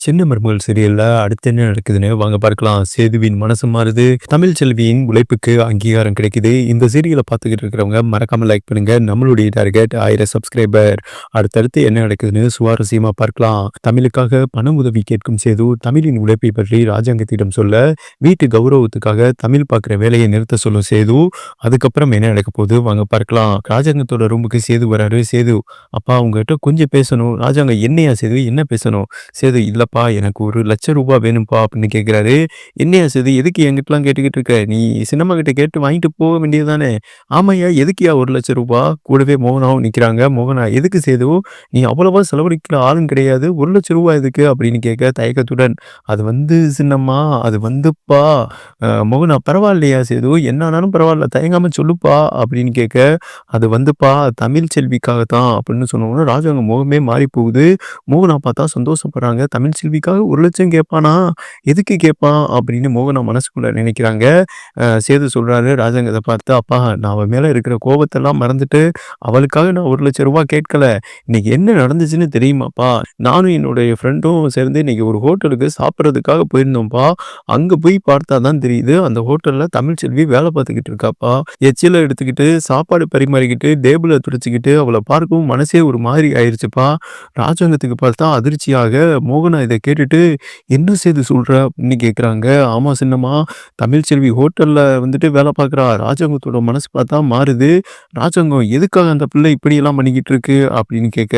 சின்ன மருமகள் சீரியல்ல அடுத்து என்ன நடக்குதுன்னு வாங்க பார்க்கலாம். சேதுவின் மனசு மாறுது. தமிழ் செல்வியின் உழைப்புக்கு அங்கீகாரம் கிடைக்குது. இந்த சீரியல பார்த்துக்கிட்டு இருக்கிறவங்க மறக்காம லைக் பண்ணுங்க. நம்மளுடைய டார்கெட் 1000 சப்ஸ்கிரைபர். அடுத்தடுத்து என்ன நடக்குதுன்னு சுவாரஸ்யமா பார்க்கலாம். தமிழுக்காக பண உதவி கேட்கும் சேது தமிழின் உழைப்பை பற்றி ராஜாங்கத்திடம் சொல்ல, வீட்டு கௌரவத்துக்காக தமிழ் பார்க்குற வேலையை நிறுத்த சொல்லும் சேது. அதுக்கப்புறம் என்ன நடக்க போகுது வாங்க பார்க்கலாம். ராஜாங்கத்தோட ரூமுக்கு சேது வராரு. சேது, அப்பா உங்ககிட்ட கொஞ்சம் பேசணும். ராஜாங்க, என்னையா சேது, என்ன பேசணும்? சேது, இல்லப்பா எனக்கு ₹1,00,000 வேணும்ப்பா அப்படின்னு கேட்குறாரு. என்னையா சேது, எதுக்கு என்கிட்டலாம் கேட்டுக்கிட்டு இருக்க? நீ சின்னம்மா கிட்ட கேட்டு வாங்கிட்டு போக வேண்டியது தானே? ஆமாய்யா, எதுக்குயா ₹1,00,000? கூடவே மோகனாவும் நிற்கிறாங்க. மோகனா, எதுக்கு சேது? நீ அவ்வளவா செலவழிக்கிற ஆளும் கிடையாது, ₹1,00,000 எதுக்கு அப்படின்னு கேட்க தயக்கத்துடன், அது வந்து சின்னம்மா, அது வந்துப்பா மோகனா, பரவாயில்லையா சேது, என்ன ஆனாலும் பரவாயில்ல, தயங்காம சொல்லுப்பா அப்படின்னு கேட்க, அது வந்துப்பா தமிழ் செல்விக்காக தான் அப்படின்னு சொன்னோம்னா ராஜாங்க முகமே மாறி போகுது. மோகனா பார்த்தா சந்தோஷப்படுறாங்க. தமிழ் செல்விக்காக 1,00,000 கேட்பானா? எதுக்கு கேட்பான்? அப்படின்னு மோகனா மனசுக்குள்ள நினைக்கிறாங்க. சேது சொல்றாரு ராஜாங்கத்தை பார்த்து, அப்பா நான் அவன் மேல இருக்கிற கோபத்தெல்லாம் மறந்துட்டு அவளுக்காக நான் ₹1,00,000 கேட்கல. இன்னைக்கு என்ன நடந்துச்சுன்னு தெரியுமாப்பா? நானும் என்னுடைய ஃப்ரெண்டும் சேர்ந்து இன்னைக்கு ஒரு ஹோட்டலுக்கு சாப்பிட்றதுக்காக போயிருந்தோம்ப்பா. அங்க போய் பார்த்தா தான் தெரியுது, அந்த ஹோட்டல்ல தமிழ் செல்வி வேலை பார்த்துக்கிட்டு இருக்காப்பா. எச்சில எடுத்துக்கிட்டு சாப்பாடு பரிமாறிக்கிட்டு டேபிள துடைச்சிக்கிட்டு அவளை பார்க்கவும் மனசே ஒரு மாதிரி ஆயிடுச்சுப்பா. ராஜாங்கத்துக்கு பார்த்தா அதிர்ச்சியாக, மோகனா இதை கேட்டுட்டு, என்ன சேது சொல்ற அப்படின்னு கேட்குறாங்க. ஆமா சின்னம்மா, தமிழ்ச்செல்வி ஹோட்டல்ல வந்துட்டு வேலை பார்க்குறா. ராஜாங்கத்தோட மனசு பார்த்தா மாறுது. ராஜாங்கம் எதுக்காக அந்த பிள்ளை இப்படியெல்லாம் பண்ணிக்கிட்டு இருக்கு அப்படின்னு கேட்க,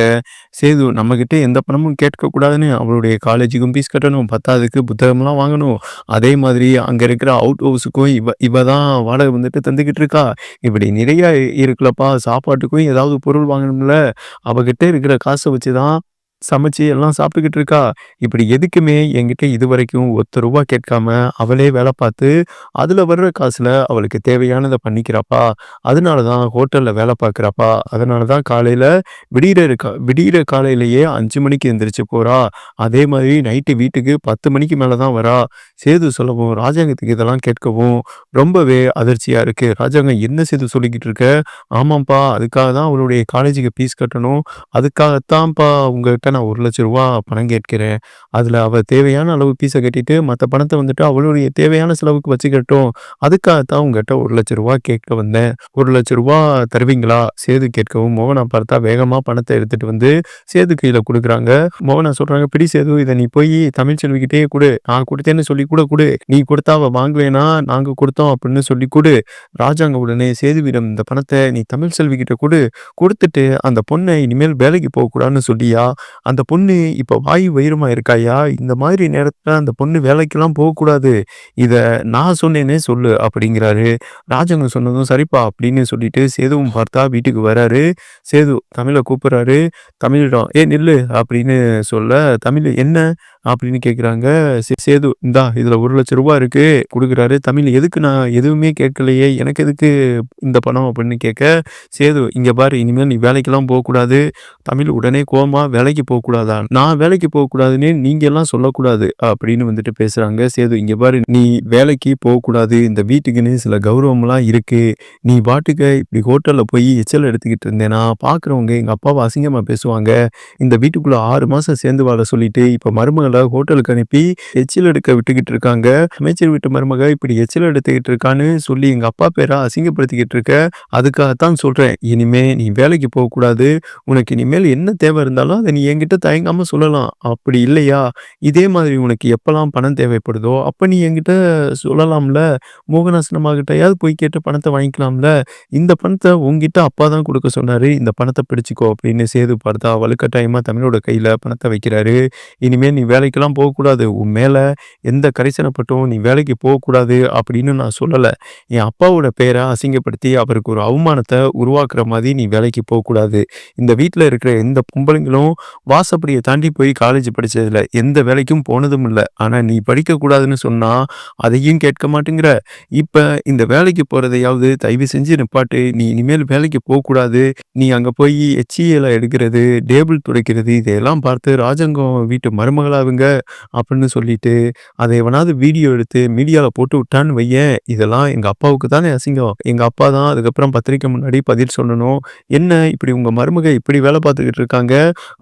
சேது நம்மக்கிட்ட எந்த பணமும் கேட்கக்கூடாதுன்னு, அவளுடைய காலேஜுக்கும் ஃபீஸ் கட்டணும், பத்தாவதுக்கு புத்தகம்லாம் வாங்கணும், அதே மாதிரி அங்கே இருக்கிற அவுட் ஹவுஸுக்கும் இவ இவ தான் வாடகை வந்துட்டு தந்துக்கிட்டு இருக்கா. இப்படி நிறைய இருக்குல்லப்பா, சாப்பாட்டுக்கும் ஏதாவது பொருள் வாங்கணும்ல, அவகிட்ட இருக்கிற காசை வச்சு தான் சமைச்சு எல்லாம் சாப்பிட்டுக்கிட்டு இருக்கா. இப்படி எதுக்குமே என்கிட்ட இதுவரைக்கும் ₹1 கேட்காம அவளே வேலை பார்த்து அதுல வர்ற காசுல அவளுக்கு தேவையானதை பண்ணிக்கிறாப்பா. அதனால தான் ஹோட்டல்ல வேலை பார்க்குறாப்பா. அதனால தான் காலையில விடியிற காலையிலேயே 5 மணிக்கு எந்திரிச்சு போறா. அதே மாதிரி நைட்டு வீட்டுக்கு 10 மணிக்கு மேல தான் வரா. சேது சொல்லவும் ராஜாங்கத்துக்கு இதெல்லாம் கேட்கவும் ரொம்பவே அதிர்ச்சியா இருக்கு. ராஜாங்கம், என்ன சேது சொல்லிக்கிட்டு இருக்க? ஆமாப்பா, அதுக்காக தான் அவளுடைய காலேஜுக்கு ஃபீஸ் கட்டணும். அதுக்காகத்தான்ப்பா உங்ககிட்ட நான் ₹1,00,000 பணம் கேட்கிறேன். அதில் அவள் தேவையான அளவு ஃபீஸை கட்டிட்டு மற்ற பணத்தை வந்துட்டு அவளுடைய தேவையான செலவுக்கு வச்சுக்கட்டும். அதுக்காகத்தான் உங்ககிட்ட ₹1,00,000 கேட்க வந்தேன். ₹1,00,000 தருவீங்களா? சேது கேட்கவும் மோகனா பார்த்தா வேகமாக பணத்தை எடுத்துட்டு வந்து சேது கையில் கொடுக்குறாங்க. மோகனா சொல்கிறாங்க, பிடி சேது, இதை நீ போய் தமிழ்ச்செல்விக்கிட்டே கொடு. நான் கொடுத்தேன்னு சொல்லி கூட கொடு. நீ கொடுத்தா அவள் வாங்குவேனா, நாங்கள் கொடுத்தோம் அப்படின்னு சொல்லி கொடு. ராஜாங்க உடனே சேதுவிடம், இந்த பணத்தை நீ தமிழ்ச்செல்விக்கிட்ட கொடு. கொடுத்துட்டு அந்த பொண்ணை இனிமேல் வேலைக்கு போகக்கூடாதுன்னு சொல்லியா? அந்த பொண்ணு இப்போ வயிறுமா இருக்காயா? இந்த மாதிரி நேரத்துல அந்த பொண்ணு வேலைக்கெல்லாம் போகக்கூடாது. இத நான் சொன்னேனே சொல்லு அப்படிங்கிறாரு. ராஜாங்க சொன்னதும் சரிப்பா அப்படின்னு சொல்லிட்டு சேதுவும் பார்த்தா வீட்டுக்கு வராரு. சேது தமிழ கூப்பிடுறாரு. தமிழிடம், ஏ நில்லு அப்படின்னு சொல்ல, தமிழ் என்ன அப்படின்னு கேட்குறாங்க. சேது, இந்தா இதுல ₹1,00,000 இருக்கு கொடுக்குறாரு. தமிழ், எதுக்கு? நான் எதுவுமே கேட்கலையே, எனக்கு எதுக்கு இந்த பணம் அப்படின்னு கேட்க, சேது, இங்க பாரு, இனிமேல் நீ வேலைக்கெல்லாம் போகக்கூடாது. தமிழ் உடனே கோவமா, வேலைக்கு போகக்கூடாதா? நான் வேலைக்கு போகக்கூடாதுன்னு நீங்க எல்லாம் சொல்லக்கூடாது அப்படின்னு வந்துட்டு பேசுறாங்க. சேது, இங்க பாரு, நீ வேலைக்கு போகக்கூடாது, இந்த வீட்டுக்குன்னு சில கௌரவம்லாம் இருக்கு. நீ பாட்டுக்கு இப்படி ஹோட்டல்ல போய் எச்சல் எடுத்துக்கிட்டு இருந்தேன்னா பார்க்குறவங்க எங்க அப்பாவை அசிங்கமா பேசுவாங்க. இந்த வீட்டுக்குள்ள 6 மாசம் சேர்ந்து வாழ சொல்லிட்டு இப்ப மருமகளை ஹோட்டலுக்கு அனுப்பி எச்சில் எடுக்க விட்டுக்கிட்டு இருக்காங்க. அமைச்சர் வீட்டு மருமக இப்படி எச்சில் எடுத்துக்கிட்டு இருக்கான்னு சொல்லி எங்க அப்பா பேரை அசிங்கப்படுத்திக்கிட்டு இருக்க. அதுக்காகத்தான் சொல்றேன், இனிமே நீ வேலைக்கு போகக்கூடாது. உனக்கு இனிமேல் என்ன தேவை இருந்தாலும் அதை நீ என்கிட்ட தயங்காம சொல்லலாம். அப்படி இல்லையா, இதே மாதிரி உனக்கு எப்பெல்லாம் பணம் தேவைப்படுதோ அப்ப நீ என்கிட்ட சொல்லலாம்ல. மோகனாசனமா கிட்டயாவது போய் கேட்டு பணத்தை வாங்கிக்கலாம்ல. இந்த பணத்தை உங்ககிட்ட அப்பா தான் கொடுக்க சொன்னாரு, இந்த பணத்தை பிடிச்சிக்கோ அப்படின்னு சேது பார்த்தா வலுக்கட்டாயமா தமிழோட கையில பணத்தை வைக்கிறாரு. இனிமேல் நீ வேலைக்கெல்லாம் போகக்கூடாது, உன் மேல எந்த கரிசனப்பட்டும் நீ வேலைக்கு போகக்கூடாது அப்படின்னு நான் சொல்லலை. என் அப்பாவோட பேரை அசிங்கப்படுத்தி அவருக்கு ஒரு அவமானத்தை உருவாக்குற மாதிரி நீ வேலைக்கு போகக்கூடாது. இந்த வீட்டில் இருக்கிற எந்த பொம்பளைங்களும் வாசப்படியை தாண்டி போய் காலேஜ் படிச்சதில்ல, எந்த வேலைக்கும் போனதும் இல்லை. ஆனால் நீ படிக்கக்கூடாதுன்னு சொன்னா அதையும் கேட்க மாட்டேங்கிற. இப்போ இந்த வேலைக்கு போகிறதையாவது தயவு செஞ்சு நிப்பாட்டு. நீ இனிமேல் வேலைக்கு போகக்கூடாது. நீ அங்கே போய் எச்சிஎல எடுக்கிறது, டேபிள் துடைக்கிறது, இதையெல்லாம் பார்த்து ராஜாங்கம் வீட்டு மருமகளாவுங்க அப்படின்னு சொல்லிட்டு அதை எவனாவது வீடியோ எடுத்து மீடியாவில் போட்டு விட்டான்னு வையேன், இதெல்லாம் எங்கள் அப்பாவுக்கு தானே அசிங்கம். எங்கள் அப்பா தான் அதுக்கப்புறம் பத்திரிக்கை முன்னாடி பதில் சொல்லணும். என்ன இப்படி உங்கள் மருமக இப்படி வேலை பார்த்துக்கிட்டு இருக்காங்க,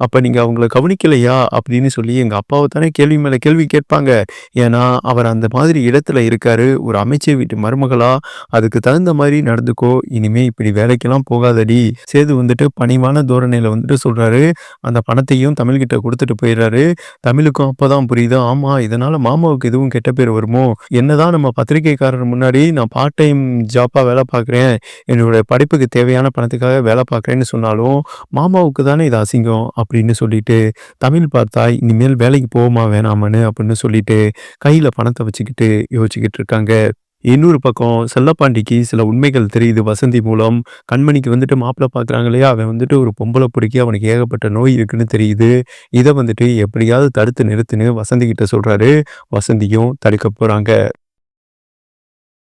அப்போ நீங்க அவங்கள கவனிக்கலையா அப்படின்னு சொல்லி எங்க அப்பாவை தானே கேள்வி மேல கேள்வி கேட்பாங்க. ஏன்னா அவர் அந்த மாதிரி இடத்துல இருக்காரு. ஒரு அமைச்சர் வீட்டு மருமகளா அதுக்கு தகுந்த மாதிரி நடந்துக்கோ. இனிமே இப்படி வேலைக்கெல்லாம் போகாதடி. சேது வந்துட்டு பணிவான தோரணையில வந்துட்டு சொல்றாரு. அந்த பணத்தையும் தமிழ்கிட்ட குடுத்துட்டு போயிடுறாரு. தமிழுக்கும் அப்பதான் புரியுது. ஆமா, இதனால மாமாவுக்கு எதுவும் கெட்ட பேர் வருமோ? என்னதான் நம்ம பத்திரிக்கைக்காரர் முன்னாடி நான் பார்ட் டைம் ஜாப்பா வேலை பார்க்குறேன். என்னோட படிப்புக்கு தேவையான பணத்துக்காக வேலை பார்க்குறேன்னு சொன்னாலும், மாமாவுக்கு தானே இது அசிங்கம் அப்படின்னு சொல்லிட்டு, தமிழ் பார்த்தா இனிமேல் வேலைக்கு போவோமா வேணாமான்னு அப்படின்னு சொல்லிட்டு, கையில பணத்த வச்சுக்கிட்டு யோசிச்சுக்கிட்டு இருக்காங்க. இன்னொரு பக்கம் செல்லப்பாண்டிக்கு சில உண்மைகள் தெரியுது வசந்தி மூலம். கண்மணிக்கு வந்துட்டு மாப்பிள்ளை பார்க்குறாங்க இல்லையா? அவன் வந்துட்டு ஒரு பொம்பள புடிக்கி அவனுக்கு ஏகப்பட்ட நோய் இருக்குன்னு தெரியுது. இத வந்துட்டு எப்படியாவது தடுத்து நிறுத்துன்னு வசந்தி கிட்ட சொல்றாரு. வசந்தியும் தடுக்க போறாங்க.